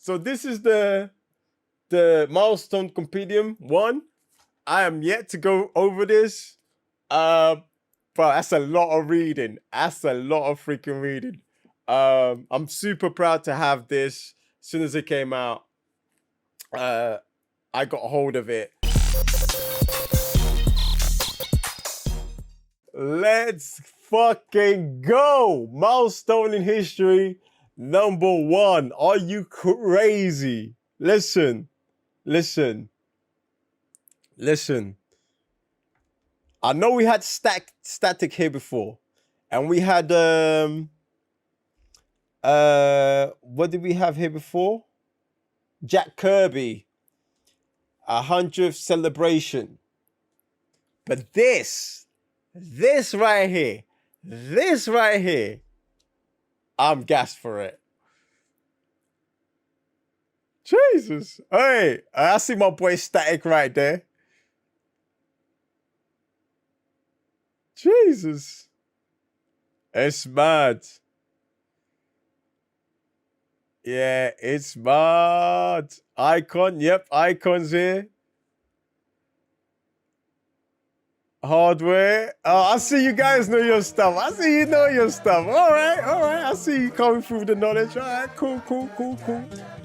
So this is the Milestone Compendium 1. I am yet to go over this. But that's a lot of reading. That's a lot of freaking reading. I'm super proud to have this. As soon as it came out, I got a hold of it. Let's fucking go! Milestone in history, number 1. Are you crazy? Listen. I know we had static here before, and we had what did we have here before? Jack Kirby, 100th celebration. But this right here, I'm gassed for it. Jesus. Hey, I see my boy Static right there. Jesus. It's mad. Yeah, it's mad. Icon, yep, icons here. Hardware. Oh, I see you guys know your stuff. I see you know your stuff. All right. I see you coming through the knowledge. All right, cool.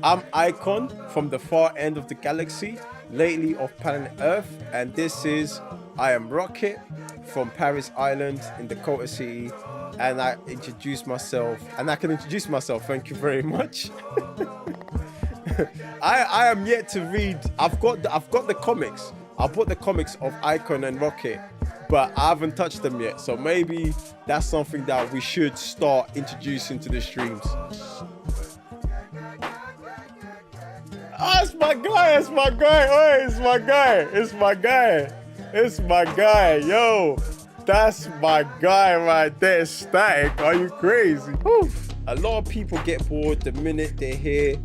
I'm Icon from the far end of the galaxy, lately of planet Earth, and this is I Am Rocket from Paris Island in Dakota City, and I introduce myself, and I can introduce myself. Thank you very much. I am yet to read. I've got the comics. I bought the comics of Icon and Rocket, but I haven't touched them yet. So maybe that's something that we should start introducing to the streams. Oh, it's my guy. Oh, it's my guy. Yo, that's my guy right there. Static. Are you crazy? Whew. A lot of people get bored the minute they hear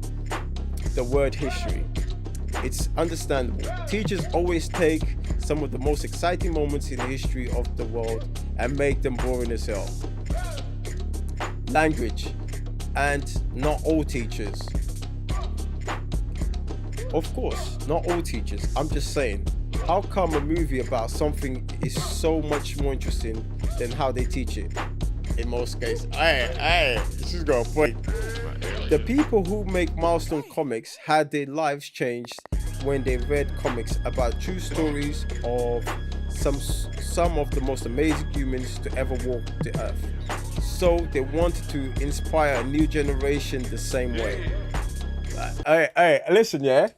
the word history. It's understandable. Teachers always take some of the most exciting moments in the history of the world and make them boring as hell. Language, and not all teachers. Of course, not all teachers. I'm just saying, how come a movie about something is so much more interesting than how they teach it? In most cases. Hey, she's got a point. The people who make Milestone comics had their lives changed when they read comics about true stories of some of the most amazing humans to ever walk the earth. So they wanted to inspire a new generation the same way. Hey, listen, yeah?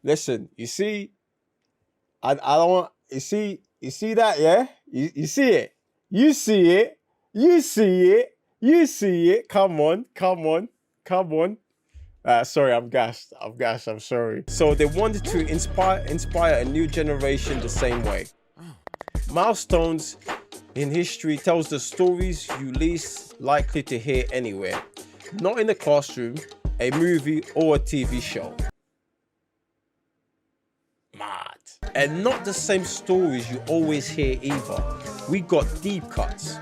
Listen, you see, I don't want, you see that, yeah? You see it. You see it. Come on. Sorry, I'm gassed. I'm sorry. So they wanted to inspire a new generation the same way. Milestones in history tells the stories you least likely to hear anywhere. Not in a classroom, a movie, or a TV show. Mad. And not the same stories you always hear either. We got deep cuts,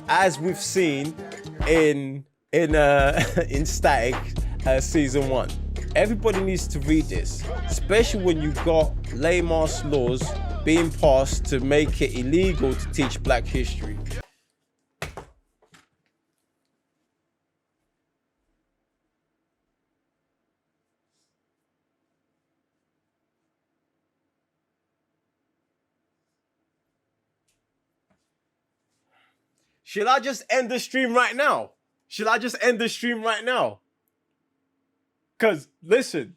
as we've seen in Static season 1. Everybody needs to read this, especially when you got lame-ass laws being passed to make it illegal to teach black history. Should I just end the stream right now? Cause listen.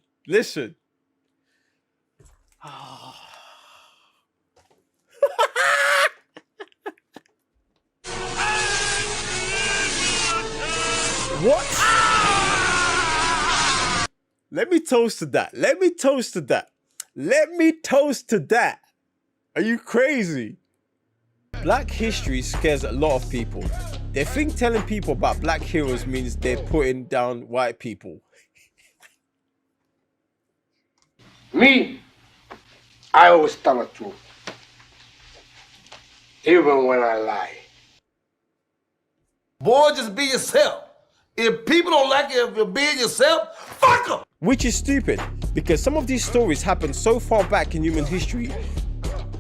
What? Let me toast to that. Are you crazy? Black history scares a lot of people. They think telling people about black heroes means they're putting down white people. Me, I always tell the truth. Even when I lie. Boy, just be yourself. If people don't like it if you're being yourself, fuck them. Which is stupid, because some of these stories happened so far back in human history,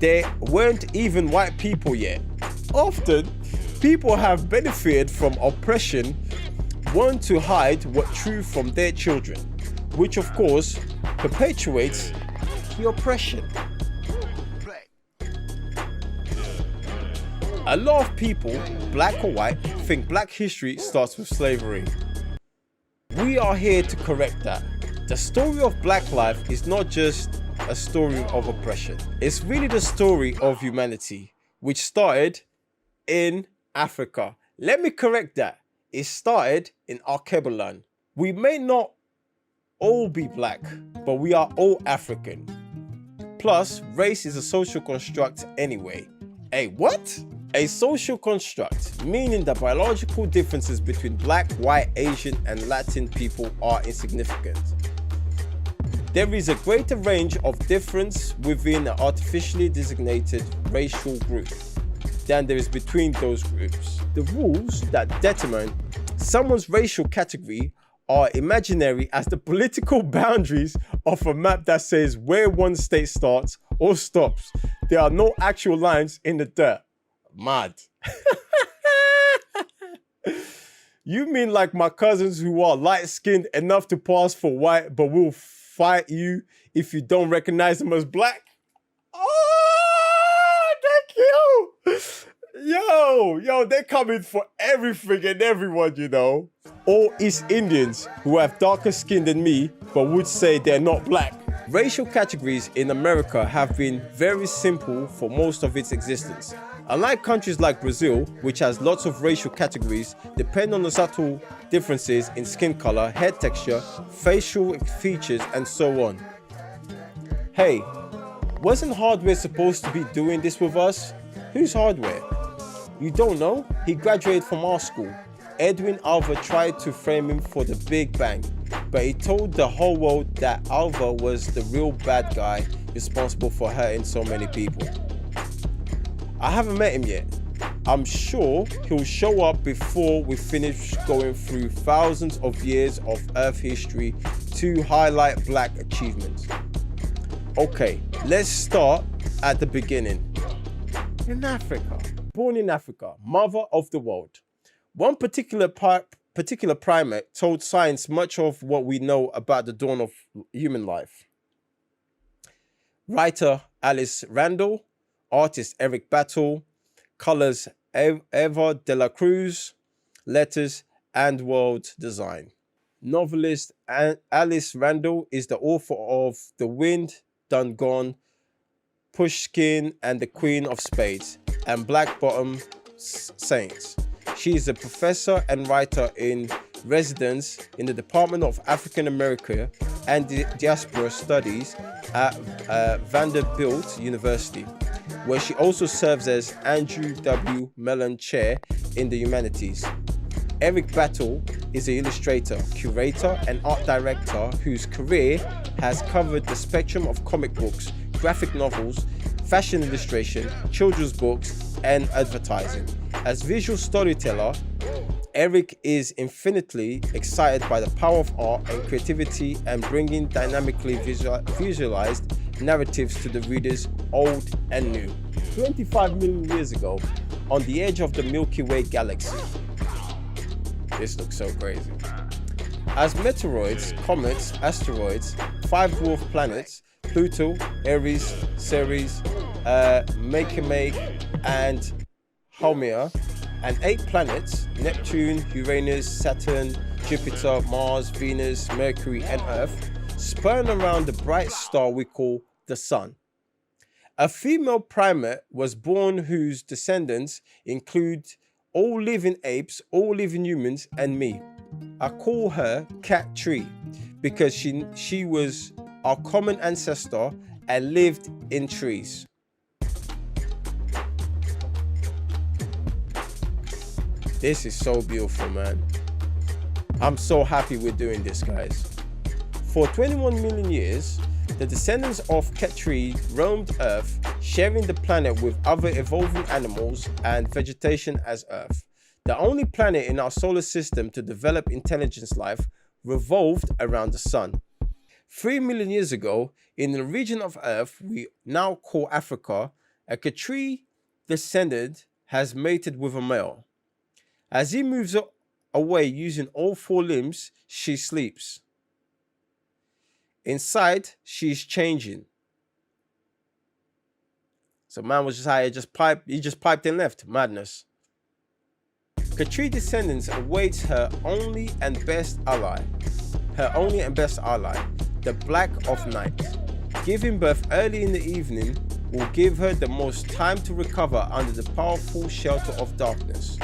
there weren't even white people yet. Often, people have benefited from oppression, want to hide what truth from their children, which of course perpetuates the oppression. A lot of people, black or white, think black history starts with slavery. We are here to correct that. The story of black life is not just a story of oppression. It's really the story of humanity, which started in Africa. Let me correct that. It started in Archebulan. We may not all be black, but we are all African. Plus, race is a social construct anyway. A what? A social construct, meaning the biological differences between black, white, Asian, and Latin people are insignificant. There is a greater range of difference within an artificially designated racial group than there is between those groups. The rules that determine someone's racial category are imaginary as the political boundaries of a map that says where one state starts or stops. There are no actual lines in the dirt. Mad. You mean like my cousins who are light-skinned enough to pass for white but will fight you if you don't recognize them as black? Oh, thank you. Yo, they're coming for everything and everyone, you know. Or East Indians who have darker skin than me but would say they're not black. Racial categories in America have been very simple for most of its existence. Unlike countries like Brazil, which has lots of racial categories, depend on the subtle differences in skin color, hair texture, facial features, and so on. Hey, wasn't Hardware supposed to be doing this with us? Who's Hardware? You don't know? He graduated from our school. Edwin Alva tried to frame him for the Big Bang, but he told the whole world that Alva was the real bad guy responsible for hurting so many people. I haven't met him yet. I'm sure he'll show up before we finish going through thousands of years of Earth history to highlight black achievements. Okay, let's start at the beginning. In Africa, born in Africa, mother of the world. One particular primate told science much of what we know about the dawn of human life. Writer Alice Randall, artist Eric Battle, colors Eva de la Cruz, letters and world design. Novelist Alice Randall is the author of The Wind Done Gone, Pushkin and the Queen of Spades, and Black Bottom Saints. She is a professor and writer in residence in the Department of African America and Diaspora Studies at Vanderbilt University, where she also serves as Andrew W. Mellon Chair in the Humanities. Eric Battle is an illustrator, curator, and art director whose career has covered the spectrum of comic books, graphic novels, fashion illustration, children's books, and advertising. As visual storyteller, Eric is infinitely excited by the power of art and creativity and bringing dynamically visualized narratives to the readers, old and new. 25 million years ago, on the edge of the Milky Way galaxy. This looks so crazy. As meteoroids, comets, asteroids, 5 dwarf planets, Pluto, Aries, Ceres, Makemake, and Haumea, and 8 planets, Neptune, Uranus, Saturn, Jupiter, Mars, Venus, Mercury, and Earth, spun around the bright star we call the Sun. A female primate was born whose descendants include all living apes, all living humans, and me. I call her Cat Tree because she was our common ancestor and lived in trees. This is so beautiful, man. I'm so happy we're doing this, guys. For 21 million years, the descendants of Ketri roamed Earth, sharing the planet with other evolving animals and vegetation as Earth. The only planet in our solar system to develop intelligence life revolved around the sun. 3 million years ago, in the region of Earth we now call Africa, a Khatri descendant has mated with a male. As he moves away using all 4 limbs, she sleeps. Inside, she's changing. So man was just hired, he just piped and left. Madness. Khatri descendants awaits her only and best ally. The Black of Night. Giving birth early in the evening will give her the most time to recover under the powerful shelter of darkness.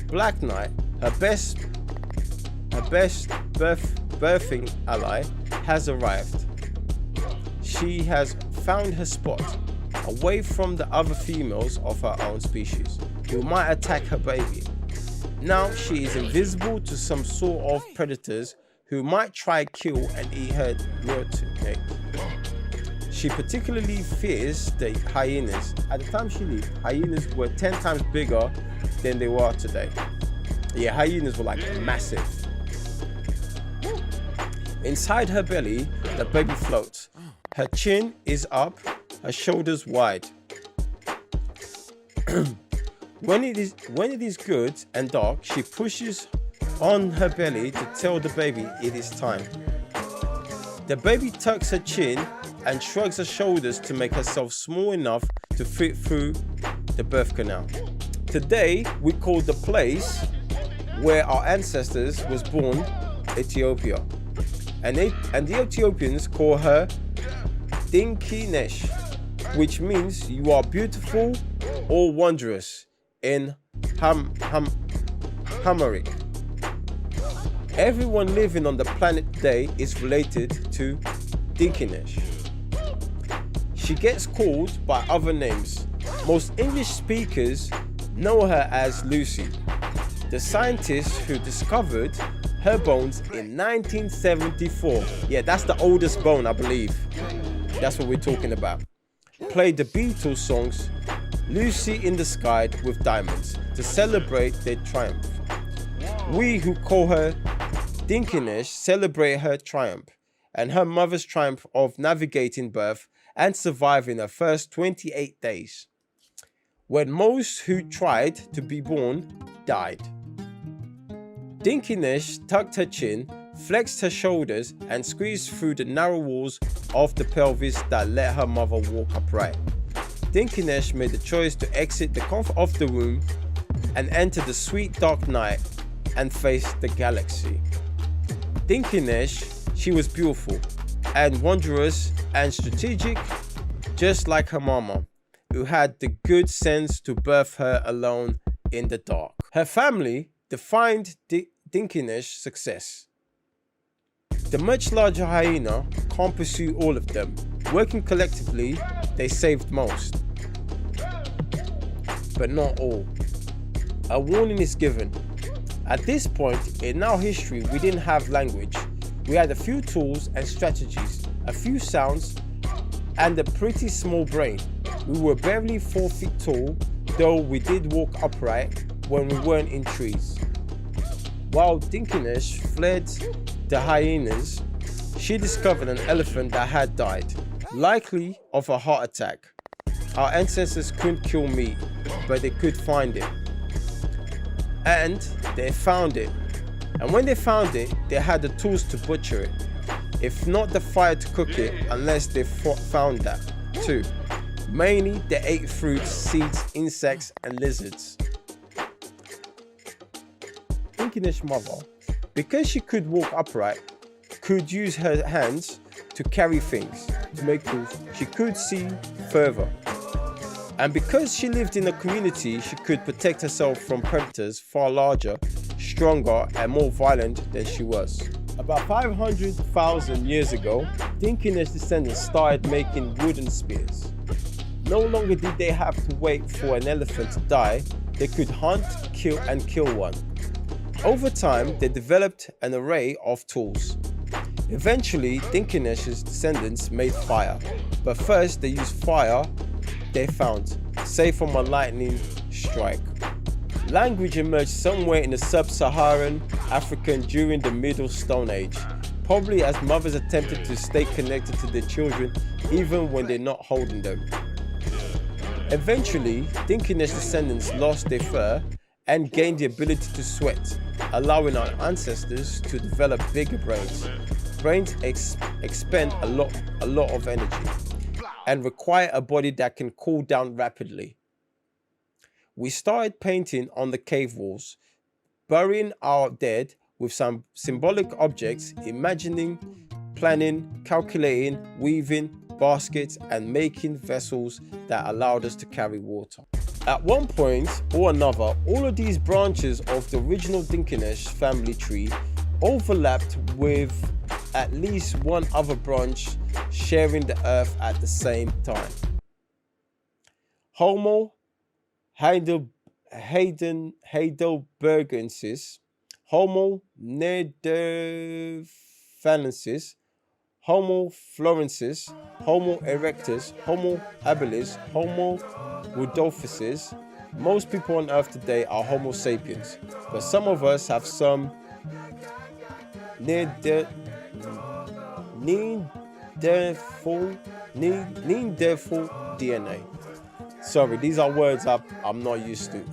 Black Knight, her best birthing ally, has arrived. She has found her spot, away from the other females of her own species, who might attack her baby. Now she is invisible to some sort of predators who might try kill and eat her neonates. She particularly fears the hyenas. At the time she lived, hyenas were 10 times bigger than they were today. Yeah, hyenas were like massive. Inside her belly, the baby floats. Her chin is up, her shoulders wide. When it is good and dark, she pushes on her belly to tell the baby it is time. The baby tucks her chin and shrugs her shoulders to make herself small enough to fit through the birth canal. Today, we call the place where our ancestors was born Ethiopia. And the Ethiopians call her Dinkinesh, which means you are beautiful or wondrous in Amharic. Everyone living on the planet today is related to Dinkinesh. She gets called by other names. Most English speakers know her as Lucy, the scientist who discovered her bones in 1974. Yeah, that's the oldest bone, I believe. That's what we're talking about. Played the Beatles songs Lucy in the Sky with Diamonds to celebrate their triumph. We who call her Dinkinesh celebrate her triumph and her mother's triumph of navigating birth and surviving her first 28 days, when most who tried to be born died. Dinkinesh tucked her chin, flexed her shoulders, and squeezed through the narrow walls of the pelvis that let her mother walk upright. Dinkinesh made the choice to exit the comfort of the womb and enter the sweet dark night and face the galaxy. Dinkinesh, she was beautiful and wondrous and strategic, just like her mama, who had the good sense to birth her alone in the dark. Her family defined Dinkinesh's success. The much larger hyena can't pursue all of them. Working collectively, they saved most, but not all. A warning is given. At this point in our history, we didn't have language. We had a few tools and strategies, a few sounds, and a pretty small brain. We were barely 4 feet tall, though we did walk upright when we weren't in trees. While Dinkinesh fled the hyenas, she discovered an elephant that had died, likely of a heart attack. Our ancestors couldn't kill meat, but they could find it. And they found it. And when they found it, they had the tools to butcher it. If not the fire to cook it, unless they found that too. Mainly, they ate fruits, seeds, insects, and lizards. Dinkinesh's mother, because she could walk upright, could use her hands to carry things, to make tools. She could see further. And because she lived in a community, she could protect herself from predators far larger, stronger, and more violent than she was. About 500,000 years ago, Dinkinesh's descendants started making wooden spears. No longer did they have to wait for an elephant to die, they could hunt, kill one. Over time, they developed an array of tools. Eventually, Dinkinesh's descendants made fire, but first they used fire they found, safe from a lightning strike. Language emerged somewhere in the sub-Saharan African during the Middle Stone Age, probably as mothers attempted to stay connected to their children even when they're not holding them. Eventually, Dinkinesh descendants lost their fur and gained the ability to sweat, allowing our ancestors to develop bigger brains. Brains expend a lot of energy and require a body that can cool down rapidly. We started painting on the cave walls, burying our dead with some symbolic objects, imagining, planning, calculating, weaving baskets, and making vessels that allowed us to carry water. At one point or another, all of these branches of the original Dinkinesh family tree overlapped with at least one other branch sharing the earth at the same time. Homo heidelbergensis, Homo neanderthalensis, Homo florensis, Homo erectus, Homo habilis, Homo rudolphus. Most people on earth today are Homo sapiens, but some of us have some Neanderthal DNA. Sorry, these are words I'm not used to.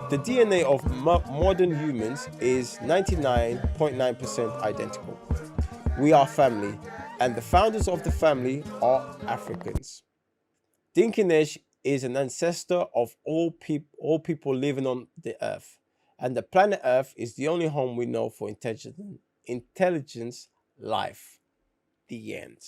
The DNA of modern humans is 99.9% identical. We are family, and the founders of the family are Africans. Dinkinesh is an ancestor of all people living on the earth, and the planet Earth is the only home we know for intelligence life. The end.